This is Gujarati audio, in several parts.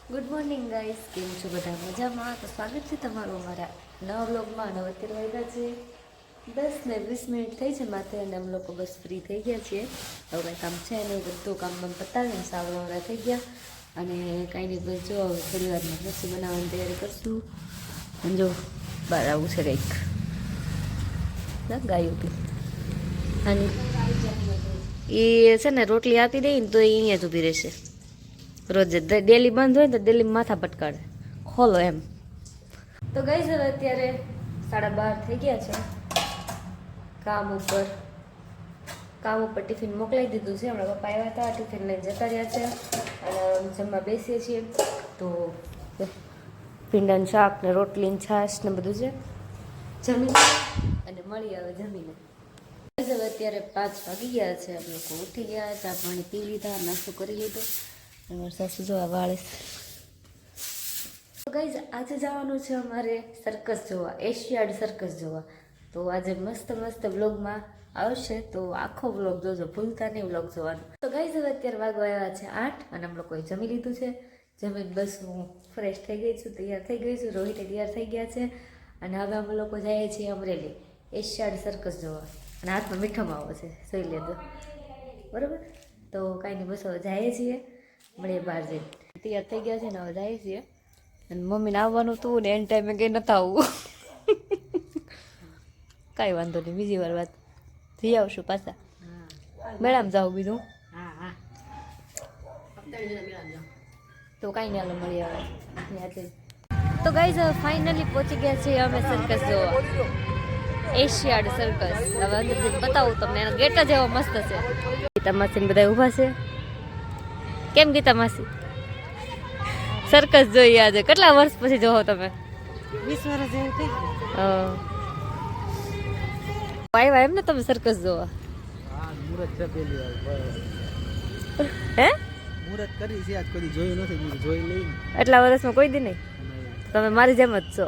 ગુડ મોર્નિંગ ગાઈસ, કેમ છો બધા મજામાં? તો સ્વાગત છે તમારું અમારા નવા વ્લોગમાં. અને અત્યારે વાગ્યા છે 10 ને 20 મિનિટ થઈ છે માથે, અને અમે લોકો બસ ફ્રી થઈ ગયા છીએ. હવે કાંઈ કામ છે નહીં, બધું કામ પતાવીને સાવરવરા થઈ ગયા. અને કાંઈ નહીં, બસ જો હવે થોડી વારમાં રસોઈ બનાવવાની તૈયારી કરશું. અને જો બહાર આવું છે કંઈક ગાયું બી. અને એ છે ને રોટલી આપી દઈ ને તો એ અહીંયા જ ઊભી રહેશે. રોજ ડેલી બંધ હોય ને તો ડેલી માથા પટકાડે, ખોલો એમ. તો ગઈ હવે અત્યારે 12:30 થઈ ગયા છે. કામ ઉપર ટિફિન મોકલાવી દીધું છે. હમણાં પપ્પા આવ્યા હતા, ટિફિન લઈને જતા રહ્યા છે. અને જમવા બેસીએ છીએ તો ભીંડાનું શાક ને રોટલી ને છાશ ને બધું છે. જમીને અને મળી આવે જમીને. હવે અત્યારે 5 વાગી ગયા છે. અમે લોકો ઉઠી ગયા, ચા પાણી પી લીધા, નાસ્તો કરી લીધો. સાસુ જોવા વાળે. તો ગાઈઝ, આજે જવાનું છે અમારે સર્કસ જોવા, એશિયાડ સર્કસ જોવા. તો આજે મસ્ત વ્લોગમાં આવશે, તો આખો વ્લોગ જોજો, ભૂલતા નહીં વ્લોગ જોવાનું. તો ગાઈઝ, હવે અત્યારે વાગવા આવ્યા છે 8 અને અમે લોકોએ જમી લીધું છે. જમીને બસ હું ફ્રેશ થઈ ગઈ છું, તૈયાર થઈ ગઈ છું, રોહિતે તૈયાર થઈ ગયા છે. અને હવે અમે લોકો જઈએ છીએ અમરેલી એશિયાડ સર્કસ જોવા. અને હાથમાં મીઠો માવો છે, જોઈ લેજો બરાબર. તો કાંઈ નહીં, બસ હવે જઈએ છીએ, મળીએ બહાર જઈને. તૈયાર થઈ ગયા છે ને હવે જઈએ છીએ. અને મમ્મીને આવવાનું હતું ને એન ટાઈમે કંઈ નતા આવવું. કાંઈ વાંધો નહીં, બીજી વાર વાત જઈ આવશું પાછા. મેળામાં જાઉં બીજું તો કાંઈ નહીં, હાલો મળી આવે. તો ગાઈઝ, ફાઇનલી પહોંચી ગયા છીએ અમે સર્કસ જોવા, એશિયાડ સર્કસ. હવે અંદર બતાવું તમને, એનો ગેટ જ એવો મસ્ત છે. ગીતા માસીને બધા ઊભા છે. કેમ ગીતા માસી, સર્કસ જોઈએ આજે? કેટલા વર્ષ પછી જોવો તમે? 20 વર્ષ જેવું થઈ ગયું. આવ્યા એમ ને તમે સર્કસ જોવા? હે, મુહૂર્ત કરી છે, આજ કોઈ જોયું નથી, જોઈ લઈ. એટલા વર્ષમાં કોઈ દી નહીં? તમે મારી જેમ જ છો.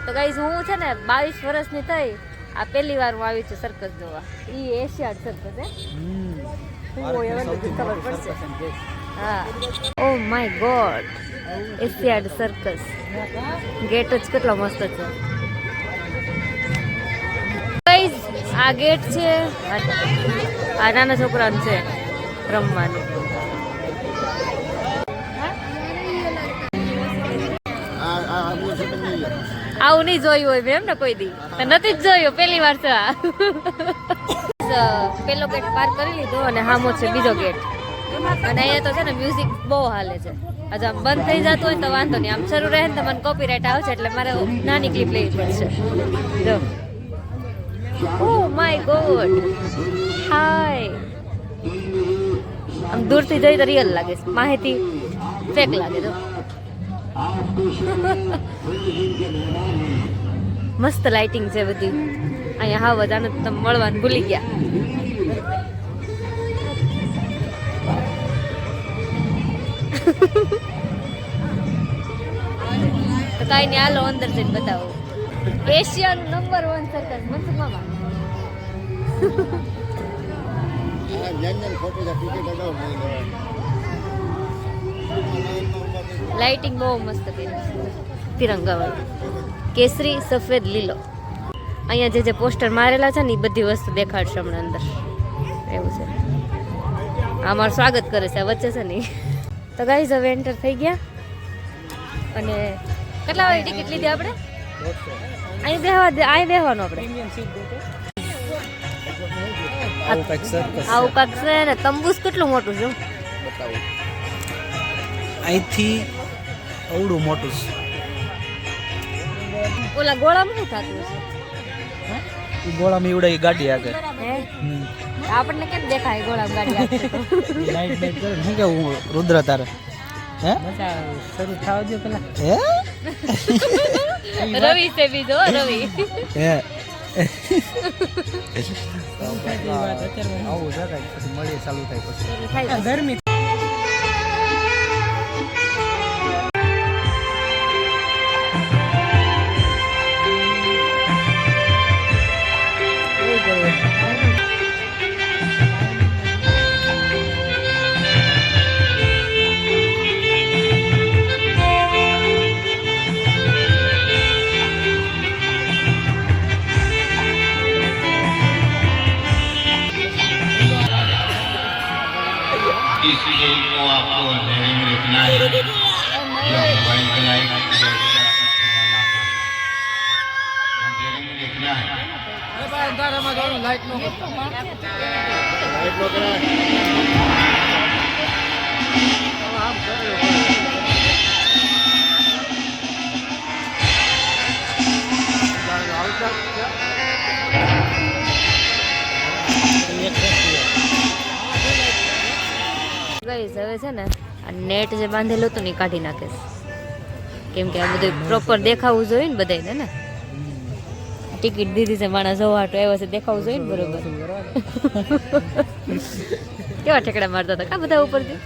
તો ગાઈઝ, હું છે ને 22 વર્ષની થઈ, આ પહેલી વાર હું આવી છું સર્કસ જોવા. એ એશિયાડ સર્કસ હે. ખબર પડશે. હા, oh my god, Asiad circus. Gate જ કેટલો મસ્ત છે. ગાઈઝ, આ ગેટ છે, આ નાના છોકરાનું છે રમવાનું. આવું નહીં જોયું હોય મેં એમ ને કોઈ દી, નથી જ જોયું, પહેલી વાર છે આ. પેલો ગેટ પાર કરી લીધો અને હામો છે બીજો ગેટ. અને અહીંયા તો છે ને મ્યુઝિક બહુ હાલે છે. આજે આમ બંધ થઈ જતું હોય તો વાંધો નહીં, આમ શરૂ રહે ને તો મને કોપીરાઇટ આવશે, એટલે મારે નાની ક્લિપ લેવી પડશે. જો, ઓ માય ગોડ, હાય. આમ દૂરથી જોઈ તો રિયલ લાગે છે, માહિતી ફેક લાગે. તો મસ્ત લાઇટિંગ છે બધી. અહીંયા હા બધાને તમે મળવાનું ભૂલી ગયા. તો કાંઈ નહીં, હાલો અંદર જઈને બતાવો. એશિયાનું નંબર 1 સર્કસ મનસુખ મામા. લાઇટિંગ બહુ મસ્ત કરી, તિરંગાવાળું, કેસરી, સફેદ, લીલો. અહીંયા જે પોસ્ટર મારેલા છે ને એ બધી વસ્તુ દેખાડશે હમણાં અંદર. એવું છે, અમારું સ્વાગત કરે છે વચ્ચે છે ને. તો ગાઈઝ, હવે એન્ટર થઈ ગયા. અને કેટલા વાળી ટિકિટ લીધી આપણે? અહીં બેહવાનું આપણે. આવું કાંક છે ને. તંબુસ કેટલું મોટું છે અહીંથી અવડું મોટું છે. ઓલા ગોળામાં શું થતું છે? ગોળામાં એવડે ગાડી આગળ. આપણને કેમ દેખાય ગોળામાં ગાડી આગળ? લાઈટ કરે શું કેવું રુદ્ર તારે? હે, શરૂ થવા દો પેલા. હે, રવિ છે બીજો, રવિ. હે, આવું છે કાંઈ, પછી મળીએ, ચાલુ થાય પછી ગરમી. ગઈશ હવે છે ને આ નેટ જે બાંધેલું હતું ને એ કાઢી નાખે કેમ કે આ બધું પ્રોપર દેખાવું જોઈએ ને બધાને ને ટિકિટ દીધી છે માણસ જવાટો આવ્યો છે દેખાવું જોઈએ ને બરોબર કેવા ઠેકડા મારતા હતા કા બધા ઉપરથી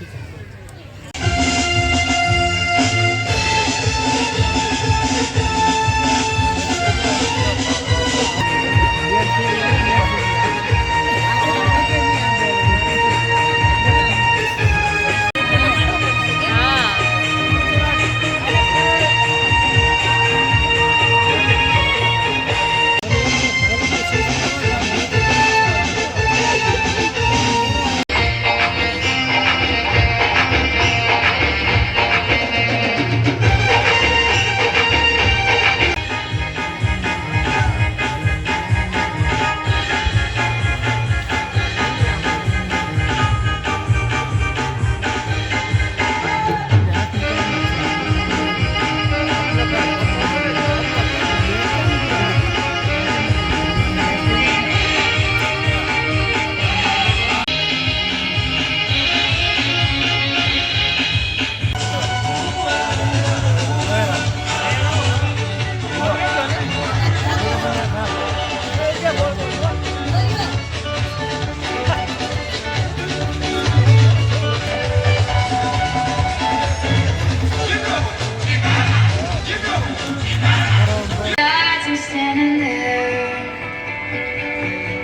Standing there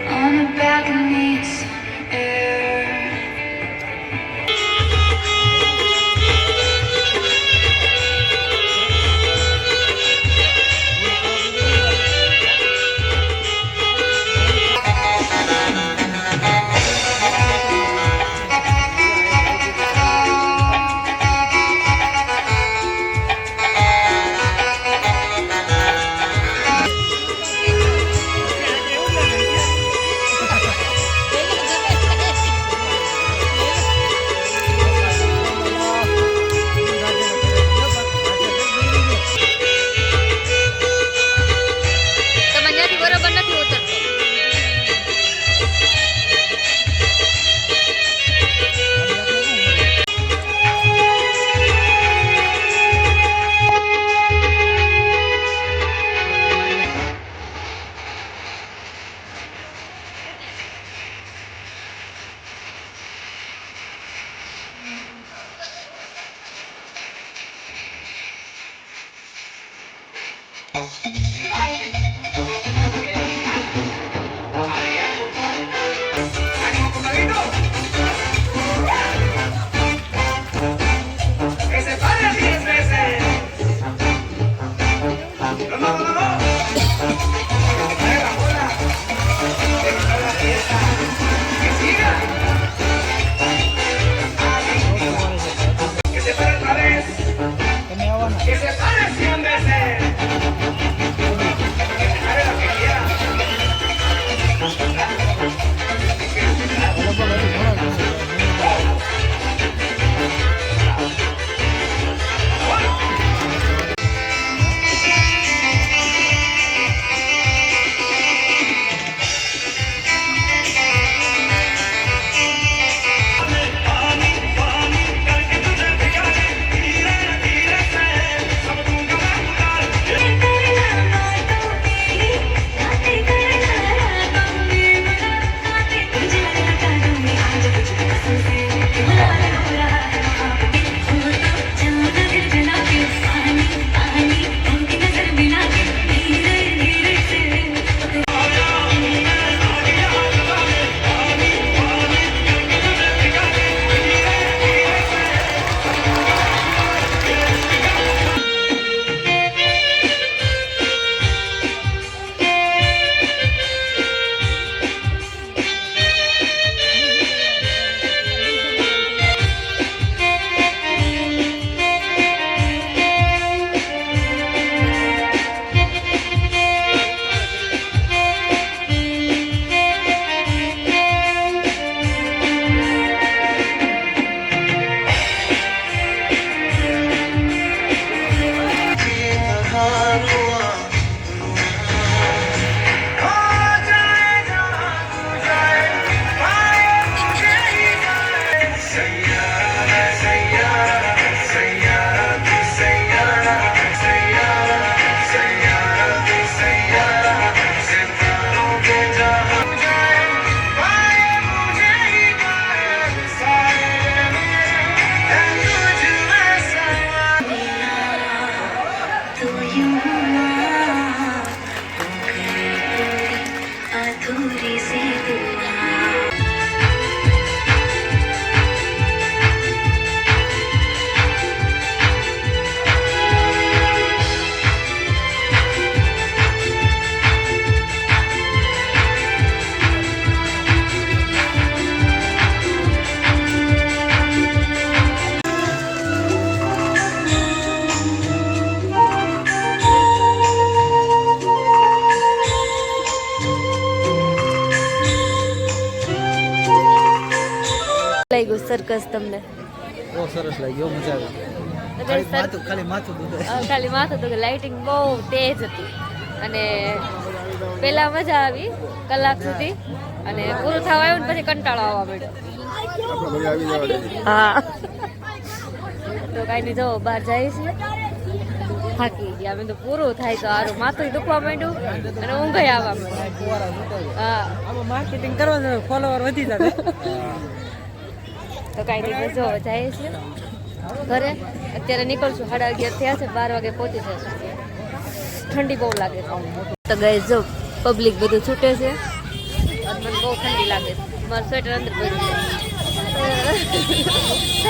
on the balcony, air. તમે આવવાના Que se pare 100 veces. Circus તમને? બહુ સરસ લાગ્યો, મજા આવી. તો guys, ખાલી માથું દુખે. ખાલી માથું તો લાઇટિંગ બહુ તેજ હતી અને પેલા મજા આવી કલાક સુધી અને પૂરું થવા આવ્યું ને પછી કંટાળો આવવા માંડ્યો. હા તો કાંઈ નહીં, જો બહાર જાય છે, થાકી ગયા અમે તો. પૂરું થાય તો સારું, માથું દુખવા માંડ્યું અને ઊંઘ આવવા માંડ્યું. હા માર્કેટિંગ કરવાનું, ફોલોવર વધી જાય. તો કાંઈ નહીં, જો જાય છે ઘરે. અત્યારે નીકળશું, 11:30 થયા છે, 12 વાગે પહોંચી જશે. ઠંડી બહુ લાગે છે. તો ગાઈસ જો પબ્લિક બધું છૂટે છે અને મને બહુ ઠંડી લાગે છે. મારું સ્વેટર અંદર પડ્યું છે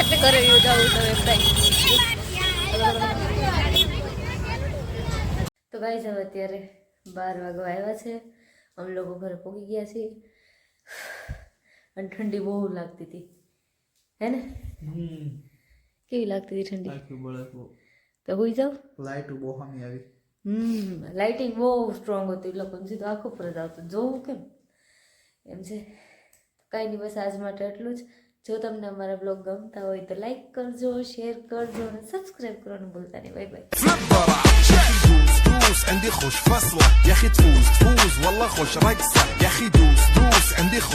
એટલે ઘરે જવું તો એમ થાય. તો ગાઈસ હવે અત્યારે 12 વાગવા આવ્યા છે, અમે લોકો ઘરે પહોંચી ગયા છીએ અને ઠંડી બહુ લાગતી હતી, હે ને? કેવી લાગતી હતી ઠંડી? તો હોઈ જાવ. લાઈટ બહુ સામી આવી. લાઇટિંગ બહુ સ્ટ્રોંગ હતું, એ લોકોને સીધું આખું પર આવતું, જોવું કેમ એમ છે. કાંઈ નહીં, બસ આજ માટે એટલું જ. જો તમને અમારા બ્લોગ ગમતા હોય તો લાઈક કરજો, શેર કરજો અને સબસ્ક્રાઈબ કરવાનું ભૂલતા નહીં. Bye bye. عندي خوش فصلة يا اخي تفوز والله خوش رقصة يا اخي دوس عندي